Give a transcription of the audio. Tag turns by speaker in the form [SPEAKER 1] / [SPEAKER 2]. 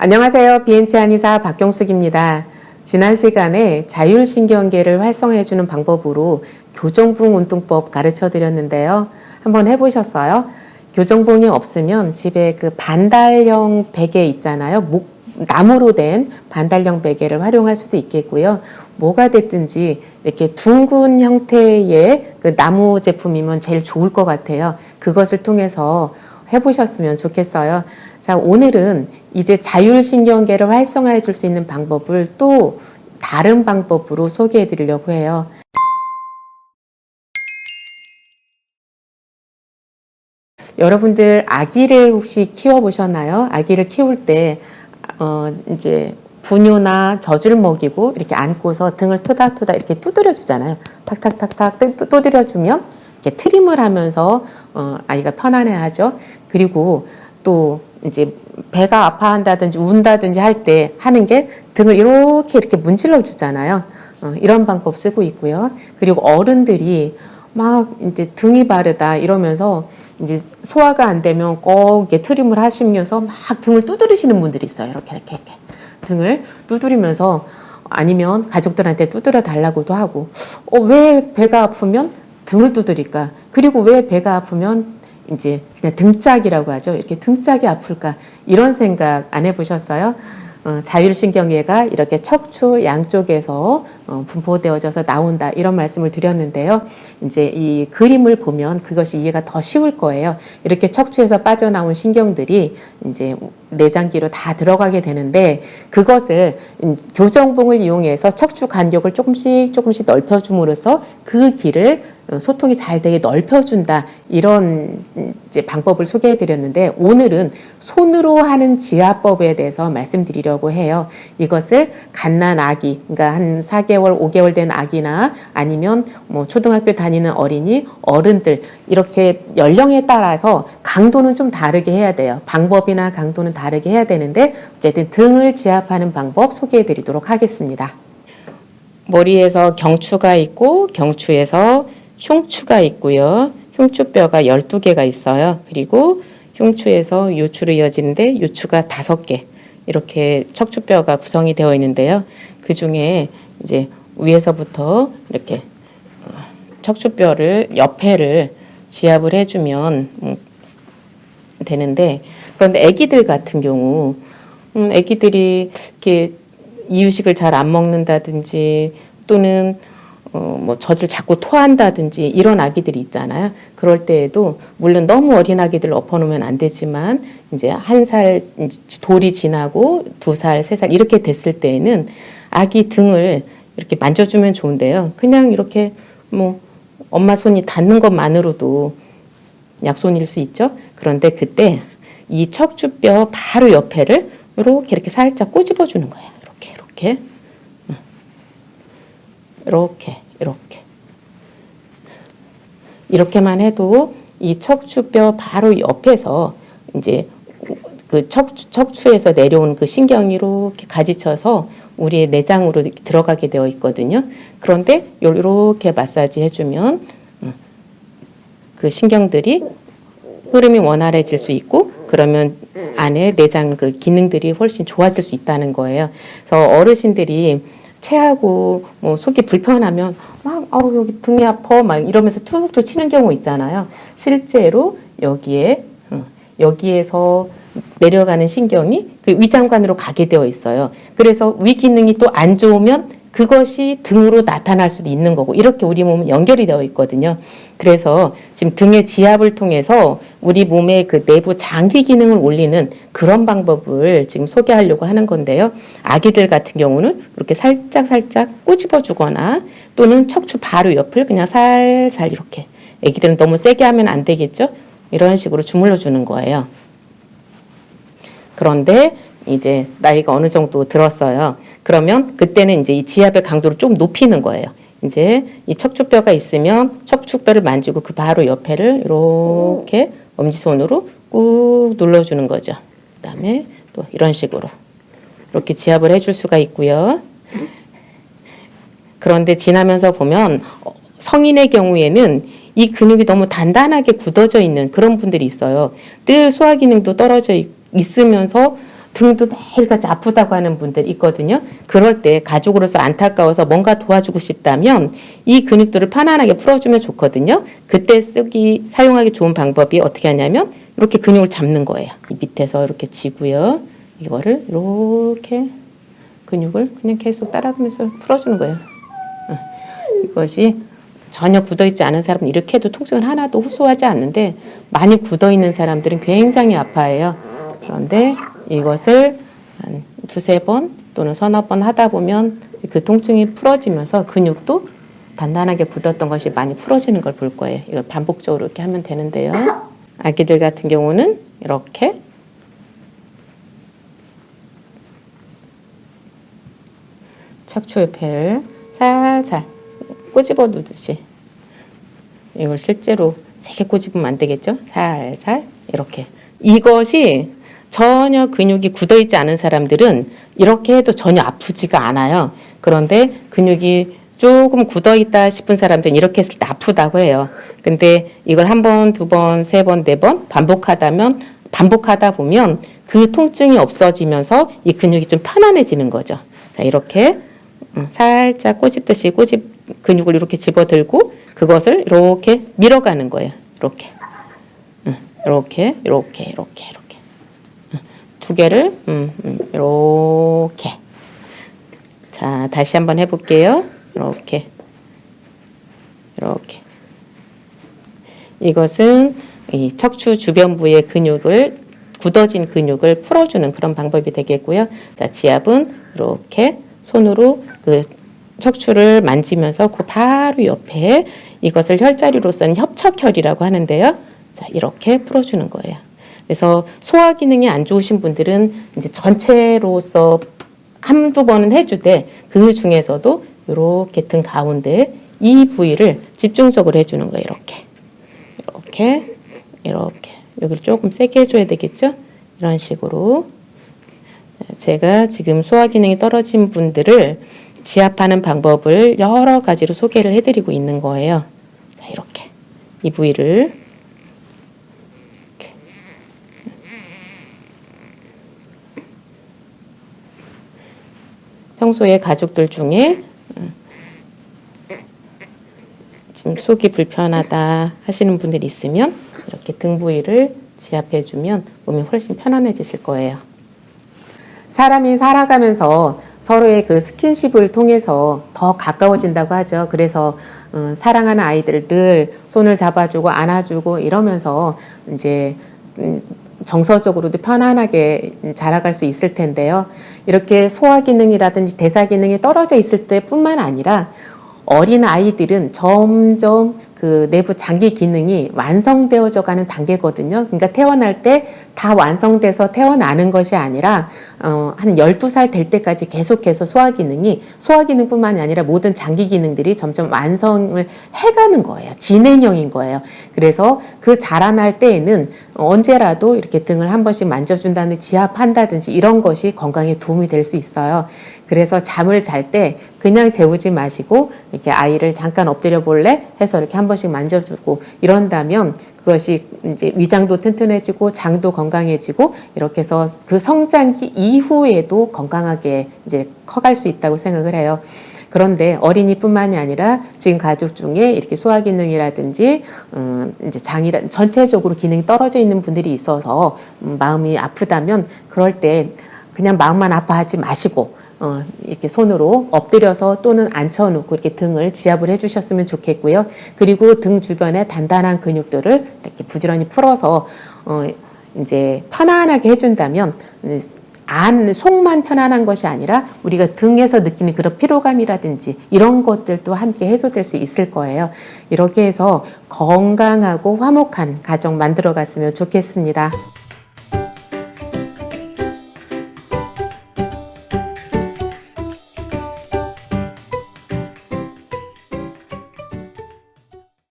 [SPEAKER 1] 안녕하세요. BNC 한의사 박경숙입니다. 지난 시간에 자율신경계를 활성화해주는 방법으로 교정봉 운동법 가르쳐 드렸는데요. 한번 해보셨어요? 교정봉이 없으면 집에 그 반달형 베개 있잖아요. 나무로 된 반달형 베개를 활용할 수도 있겠고요. 뭐가 됐든지 이렇게 둥근 형태의 그 나무 제품이면 제일 좋을 것 같아요. 그것을 통해서 해보셨으면 좋겠어요. 자, 오늘은 이제 자율신경계를 활성화해 줄 수 있는 방법을 또 다른 방법으로 소개해 드리려고 해요. 여러분들 아기를 혹시 키워보셨나요? 아기를 키울 때 이제 분유나 젖을 먹이고 이렇게 안고서 등을 토닥토닥 이렇게 두드려 주잖아요. 탁탁탁탁 두드려 주면 이렇게 트림을 하면서 아이가 편안해하죠. 그리고 또 이제 배가 아파한다든지 운다든지 할 때 하는 게 등을 이렇게 문질러 주잖아요. 이런 방법 쓰고 있고요. 그리고 어른들이 막 이제 등이 바르다 이러면서 이제 소화가 안 되면 꼭 이렇게 트림을 하시면서 막 등을 두드리시는 분들이 있어요. 이렇게 등을 두드리면서 아니면 가족들한테 두드려 달라고도 하고 왜 배가 아프면 등을 두드릴까? 그리고 왜 배가 아프면 이제 그냥 등짝이라고 하죠. 이렇게 등짝이 아플까? 이런 생각 안 해보셨어요? 자율신경계가 이렇게 척추 양쪽에서 분포되어져서 나온다 이런 말씀을 드렸는데요. 이제 이 그림을 보면 그것이 이해가 더 쉬울 거예요. 이렇게 척추에서 빠져나온 신경들이 이제 내장기로 다 들어가게 되는데 그것을 교정봉을 이용해서 척추 간격을 조금씩 넓혀줌으로써 그 길을 소통이 잘 되게 넓혀준다 이런 이제 방법을 소개해 드렸는데 오늘은 손으로 하는 지압법에 대해서 말씀드리려고 해요. 이것을 갓난 아기, 그러니까 한 4개월, 5개월 된 아기나 아니면 뭐 초등학교 다니는 어린이, 어른들 이렇게 연령에 따라서 강도는 좀 다르게 해야 돼요. 방법이나 강도는 다르게 해야 되는데 어쨌든 등을 지압하는 방법 소개해 드리도록 하겠습니다. 머리에서 경추가 있고 경추에서 흉추가 있고요. 흉추뼈가 12개가 있어요. 그리고 흉추에서 요추로 이어지는데 요추가 5개 이렇게 척추뼈가 구성이 되어 있는데요. 그 중에 이제 위에서부터 이렇게 척추뼈를 옆에를 지압을 해주면 되는데 그런데 아기들 같은 경우 아기들이 이렇게 이유식을 잘 안 먹는다든지 또는 뭐 젖을 자꾸 토한다든지 이런 아기들이 있잖아요. 그럴 때에도 물론 너무 어린 아기들을 엎어놓으면 안 되지만 이제 1살 돌이 지나고 2살, 3살 이렇게 됐을 때에는 아기 등을 이렇게 만져주면 좋은데요. 그냥 이렇게 뭐 엄마 손이 닿는 것만으로도 약손일 수 있죠. 그런데 그때 이 척추뼈 바로 옆에를 이렇게 살짝 꼬집어 주는 거예요. 이렇게만 해도 이 척추뼈 바로 옆에서 이제 그 척추에서 내려온 그 신경이 이렇게 가지쳐서 우리의 내장으로 들어가게 되어 있거든요. 그런데 이렇게 마사지 해주면 그 신경들이 흐름이 원활해질 수 있고 그러면 안에 내장 그 기능들이 훨씬 좋아질 수 있다는 거예요. 그래서 어르신들이 체하고 뭐 속이 불편하면 막 여기 등이 아파 막 이러면서 툭툭 치는 경우 있잖아요. 실제로 여기에서 내려가는 신경이 그 위장관으로 가게 되어 있어요. 그래서 위 기능이 또 안 좋으면 그것이 등으로 나타날 수도 있는 거고 이렇게 우리 몸은 연결이 되어 있거든요. 그래서 지금 등의 지압을 통해서 우리 몸의 그 내부 장기 기능을 올리는 그런 방법을 지금 소개하려고 하는 건데요. 아기들 같은 경우는 이렇게 살짝 꼬집어 주거나 또는 척추 바로 옆을 그냥 살살 이렇게 아기들은 너무 세게 하면 안 되겠죠. 이런 식으로 주물러 주는 거예요. 그런데 이제 나이가 어느 정도 들었어요. 그러면 그때는 이제 이 지압의 강도를 좀 높이는 거예요. 이제 이 척추뼈가 있으면 척추뼈를 만지고 그 바로 옆에를 이렇게 엄지손으로 꾹 눌러주는 거죠. 그 다음에 또 이런 식으로 이렇게 지압을 해줄 수가 있고요. 그런데 지나면서 보면 성인의 경우에는 이 근육이 너무 단단하게 굳어져 있는 그런 분들이 있어요. 늘 소화 기능도 떨어져 있으면서 등도 매일같이 아프다고 하는 분들 있거든요. 그럴 때 가족으로서 안타까워서 뭔가 도와주고 싶다면 이 근육들을 편안하게 풀어주면 좋거든요. 그때 사용하기 좋은 방법이 어떻게 하냐면 이렇게 근육을 잡는 거예요. 이 밑에서 이렇게 쥐고요. 이거를 이렇게 근육을 그냥 계속 따라가면서 풀어주는 거예요. 이것이 전혀 굳어있지 않은 사람은 이렇게 해도 통증을 하나도 호소하지 않는데 많이 굳어있는 사람들은 굉장히 아파해요. 그런데 이것을 한 두세 번 또는 서너 번 하다 보면 그 통증이 풀어지면서 근육도 단단하게 굳었던 것이 많이 풀어지는 걸 볼 거예요. 이걸 반복적으로 이렇게 하면 되는데요. 아기들 같은 경우는 이렇게 척추 옆에를 살살 꼬집어 두듯이 이걸 실제로 세게 꼬집으면 안 되겠죠? 살살 이렇게. 이것이 전혀 근육이 굳어있지 않은 사람들은 이렇게 해도 전혀 아프지가 않아요. 그런데 근육이 조금 굳어있다 싶은 사람들은 이렇게 했을 때 아프다고 해요. 근데 이걸 한 번, 두 번, 세 번, 네 번 반복하다 보면 그 통증이 없어지면서 이 근육이 좀 편안해지는 거죠. 자, 이렇게 살짝 꼬집듯이 근육을 이렇게 집어들고 그것을 이렇게 밀어가는 거예요. 이렇게. 이렇게. 두 개를 이렇게. 자, 다시 한번 해볼게요. 이렇게. 이것은 이 척추 주변부의 굳어진 근육을 풀어주는 그런 방법이 되겠고요. 자, 지압은 이렇게 손으로 그 척추를 만지면서 그 바로 옆에 이것을 혈자리로서는 협척혈이라고 하는데요. 자, 이렇게 풀어주는 거예요. 그래서 소화 기능이 안 좋으신 분들은 이제 전체로서 한두 번은 해주되 그 중에서도 이렇게 등 가운데 이 부위를 집중적으로 해주는 거예요. 이렇게. 여기를 조금 세게 해줘야 되겠죠? 이런 식으로. 제가 지금 소화 기능이 떨어진 분들을 지압하는 방법을 여러 가지로 소개를 해드리고 있는 거예요. 자, 이렇게. 이 부위를. 이렇게. 평소에 가족들 중에 지금 속이 불편하다 하시는 분들이 있으면 이렇게 등 부위를 지압해주면 몸이 훨씬 편안해지실 거예요. 사람이 살아가면서 서로의 그 스킨십을 통해서 더 가까워진다고 하죠. 그래서 사랑하는 아이들을 늘 손을 잡아주고 안아주고 이러면서 이제 정서적으로도 편안하게 자라갈 수 있을 텐데요. 이렇게 소화 기능이라든지 대사 기능이 떨어져 있을 때뿐만 아니라 어린 아이들은 점점 그 내부 장기 기능이 완성되어져 가는 단계거든요. 그러니까 태어날 때 다 완성돼서 태어나는 것이 아니라 한 12살 될 때까지 계속해서 소화 기능뿐만이 아니라 모든 장기 기능들이 점점 완성을 해가는 거예요. 진행형인 거예요. 그래서 그 자라날 때에는 언제라도 이렇게 등을 한 번씩 만져준다든지 지압한다든지 이런 것이 건강에 도움이 될 수 있어요. 그래서 잠을 잘 때 그냥 재우지 마시고 이렇게 아이를 잠깐 엎드려 볼래? 해서 이렇게 한 번씩 만져주고 이런다면 그것이 이제 위장도 튼튼해지고 장도 건강해지고 이렇게 해서 그 성장기 이후에도 건강하게 이제 커갈 수 있다고 생각을 해요. 그런데 어린이뿐만이 아니라 지금 가족 중에 이렇게 소화 기능이라든지 이제 전체적으로 기능이 떨어져 있는 분들이 있어서 마음이 아프다면 그럴 때 그냥 마음만 아파하지 마시고 이렇게 손으로 엎드려서 또는 앉혀놓고 이렇게 등을 지압을 해주셨으면 좋겠고요. 그리고 등 주변에 단단한 근육들을 이렇게 부지런히 풀어서 이제 편안하게 해준다면 속만 편안한 것이 아니라 우리가 등에서 느끼는 그런 피로감이라든지 이런 것들도 함께 해소될 수 있을 거예요. 이렇게 해서 건강하고 화목한 가정 만들어 갔으면 좋겠습니다.